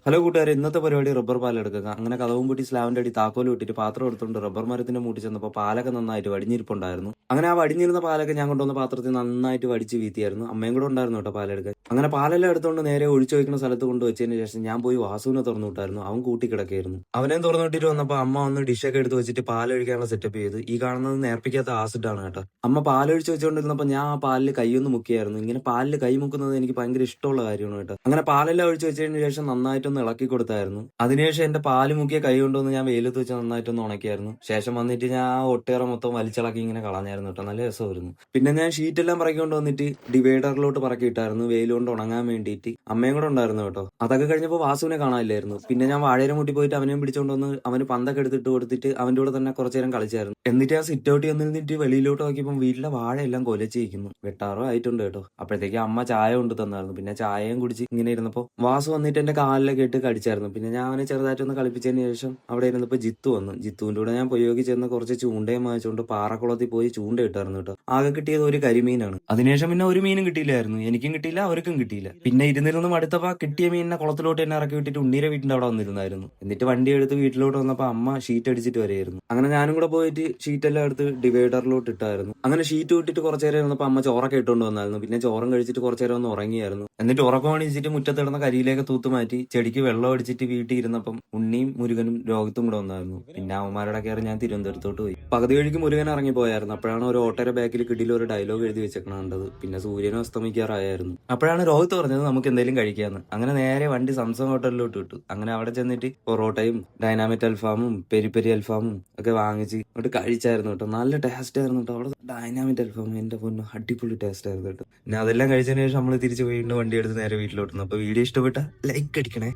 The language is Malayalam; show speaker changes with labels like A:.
A: ഹലോ കൂട്ടുകാരെ, ഇന്നത്തെ പരിപാടി റബ്ബർ പാലെടുക്കുക. അങ്ങനെ കതവും പൂട്ടി സ്ലാവിന്റെ അടി താക്കോലും ഇട്ടിട്ട് പാത്രം എടുത്തുകൊണ്ട് റബ്ബർ മരത്തിന്റെ മൂട്ടി ചെന്നപ്പോൾ പാലൊക്കെ നന്നായിട്ട് വടിഞ്ഞിരിപ്പുണ്ടായിരുന്നു. അങ്ങനെ ആ വടിഞ്ഞിരുന്ന പാലൊക്കെ ഞാൻ കൊണ്ടുവന്ന പാത്രത്തിൽ നന്നായിട്ട് വടിച്ച് വീത്തിയായിരുന്നു. അമ്മയും കൂടെ ഉണ്ടായിരുന്നു കേട്ടോ പാലെടുക്കാൻ. അങ്ങനെ പാലെല്ലാം എടുത്തുകൊണ്ട് നേരെ ഒഴിച്ചു വയ്ക്കുന്ന സ്ഥലത്ത് കൊണ്ട് വെച്ചതിന് ശേഷം ഞാൻ പോയി വാസുവിനെ തുറന്നു വിട്ടായിരുന്നു. അവൻ കൂട്ടിക്കിടക്കായിരുന്നു. അവനെയും തുറന്നു വിട്ടിട്ട് വന്നപ്പോൾ അമ്മ വന്ന് ഡിഷൊക്കെ എടുത്ത് വെച്ചിട്ട് പാലൊഴിക്കാനുള്ള സെറ്റപ്പ് ചെയ്ത്. ഈ കാണുന്നത് നേർപ്പിക്കാത്ത ആസിഡാണ് കേട്ടോ. അമ്മ പാലൊഴിച്ച് വെച്ചുകൊണ്ടിരുന്നപ്പോൾ ഞാൻ ആ പാലിൽ കൈയൊന്ന് മുക്കിയായിരുന്നു. ഇങ്ങനെ പാലിൽ കൈ മുക്കുന്നത് എനിക്ക് ഭയങ്കര ഇഷ്ടമുള്ള കാര്യമാണ് കേട്ടോ. അങ്ങനെ പാലെല്ലാം ഒഴിച്ച് വെച്ചതിന് ശേഷം നന്നായിട്ടൊന്ന് ഇളക്കി കൊടുത്തായിരുന്നു. അതിനുശേഷം എന്റെ പാല് മുക്കിയ കൈ കൊണ്ടുവന്ന് ഞാൻ വെയിലത്ത് വെച്ച് നന്നായിട്ടൊന്ന് ഉണക്കിയായിരുന്നു. ശേഷം വന്നിട്ട് ഞാൻ ആ ഒട്ടേറെ മൊത്തം വലിച്ചിളക്കി ഇങ്ങനെ കളഞ്ഞായിരുന്നു കേട്ടോ. നല്ല രസമായിരുന്നു. പിന്നെ ഞാൻ ഷീറ്റെല്ലാം പറക്കിക്കൊണ്ട് വന്നിട്ട് ഡിവൈഡറിലോട്ട് പറക്കിയിട്ടായിരുന്നു വെയിൽ കൊണ്ട് ഉണങ്ങാൻ വേണ്ടിയിട്ട്. അമ്മയും കൂടെ ഉണ്ടായിരുന്നു കേട്ടോ. അതൊക്കെ കഴിഞ്ഞപ്പോൾ വാസുവിനെ കാണാനില്ലായിരുന്നു. പിന്നെ ഞാൻ വാഴയുടെ മുട്ടി പോയിട്ട് അവനെയും പിടിച്ചോണ്ട് വന്ന് അവന് പന്തൊക്കെ എടുത്തിട്ട് കൊടുത്തിട്ട് അവന്റെ കൂടെ തന്നെ കുറച്ചു നേരം കളിച്ചായിരുന്നു. എന്നിട്ട് ആ സിറ്റ് ഔട്ട് വന്നിരുന്നിട്ട് വെളിയിലോട്ട് നോക്കിയപ്പോൾ വീട്ടിലെ വാഴയെല്ലാം കൊലച്ചിരിക്കുന്നു. വെട്ടാറോ ആയിട്ടുണ്ട് കേട്ടോ. അപ്പോഴത്തേക്ക് അമ്മ ചായ കൊണ്ട് തന്നായിരുന്നു. പിന്നെ ചായയും കുടിച്ച് ഇങ്ങനെ ഇരുന്നപ്പോൾ വാസു വന്നിട്ട് എന്റെ കാലിലൊക്കെ ഇട്ട് കടിച്ചായിരുന്നു. പിന്നെ ഞാൻ അവനെ ചെറുതായിട്ടൊന്ന് കളിപ്പിച്ചതിന് ശേഷം അവിടെ ഇരുന്നപ്പോൾ ജിത്തു വന്നു. ജിത്തുവിന്റെ കൂടെ ഞാൻ പൊയ്യോക്കി ചെന്ന് കുറച്ച് ചൂണ്ടയും വാങ്ങിച്ചുകൊണ്ട് പാറക്കുളത്തിൽ പോയി ചൂണ്ട ഇട്ടായിരുന്നു കേട്ടോ. ആകെ കിട്ടിയത് ഒരു കരിമീനാണ്. അതിനുശേഷം പിന്നെ ഒരു മീനും കിട്ടിയില്ലായിരുന്നു. എനിക്കും കിട്ടിയില്ല, അവർക്കും കിട്ടിയില്ല. പിന്നെ ഇരുന്നിരുന്ന് മടുത്തപ്പോ കിട്ടിയ മീനിനെ കുളത്തിലോട്ട് തന്നെ ഇറക്കി വിട്ടിട്ട് ഉണ്ണീരെ വീട്ടിന്റെ അവിടെ വന്നിരുന്നായിരുന്നു. എന്നിട്ട് വണ്ടി എടുത്ത് വീട്ടിലോട്ട് വന്നപ്പോൾ അമ്മ ഷീറ്റ് അടിച്ചിട്ട് വരെയായിരുന്നു. അങ്ങനെ ഞാനും കൂടെ പോയിട്ട് ഷീറ്റെല്ലാം എടുത്ത് ഡിവൈഡറിലോട്ട് ഇട്ടായിരുന്നു. അങ്ങനെ ഷീറ്റ് വിട്ടിട്ട് കുറച്ചു നേരം ഇരുന്നപ്പോൾ അമ്മ ചോറൊക്കെ ഇട്ടുകൊണ്ട് വന്നായിരുന്നു. പിന്നെ ചോറും കഴിച്ചിട്ട് കുറച്ചു നേരം ഒന്ന് ഉറങ്ങിയായിരുന്നു. എന്നിട്ട് ഉറക്കം അണിച്ചിട്ട് മുറ്റത്തിടുന്ന കരിയിലേക്ക് തൂത്ത് മാറ്റി ചെടിക്ക് വെള്ളം അടിച്ചിട്ട് വീട്ടിൽ ഇരുന്നപ്പം ഉണ്ണിയും മുരുകനും രോഗത്തും കൂടെ വന്നായിരുന്നു. പിന്നെ അവന്മാരുടെ കയറി ഞാൻ തിരുവനന്തപുരത്തോട്ട് പോയി. പകുതി വഴിക്ക് മുരുകൻ ഇറങ്ങി പോയായിരുന്നു. അപ്പോഴാണ് ഒരു ഓട്ടോയുടെ ബാക്കിൽ കിടിയിൽ ഒരു ഡയലോഗ് എഴുതി വെച്ചേക്കണത്. പിന്നെ സൂര്യനും അസ്തമിക്കാറായിരുന്നു. അപ്പോഴാണ് രോഹിത്ത് പറഞ്ഞത് നമുക്ക് എന്തെങ്കിലും കഴിക്കാന്ന്. അങ്ങനെ നേരെ വണ്ടി സംസം ഹോട്ടലിലോട്ട് വിട്ടു. അങ്ങനെ അവിടെ ചെന്നിട്ട് പൊറോട്ടയും ഡൈനാമിറ്റ് അൽഫാമും പെരി പെരി അൽഫാമും ഒക്കെ വാങ്ങിച്ച് എന്നിട്ട് കഴിച്ചായിരുന്നു കേട്ടോ. നല്ല ടേസ്റ്റ് ആയിരുന്നു കേട്ടോ. അവിടെ ഡൈനാമിറ്റ് അൽഫാം എന്റെ പൊന്നു അടിപൊളി ടേസ്റ്റ് ആയിരുന്നു കേട്ടോ. പിന്നെ അതെല്ലാം കഴിച്ചതിന് ശേഷം നമ്മൾ തിരിച്ച് വീണ്ടും വണ്ടി എടുത്ത് നേരെ വീട്ടിലോട്ടുന്നു. അപ്പൊ വീഡിയോ ഇഷ്ടപ്പെട്ട ലൈക്ക് അടിക്കണേ.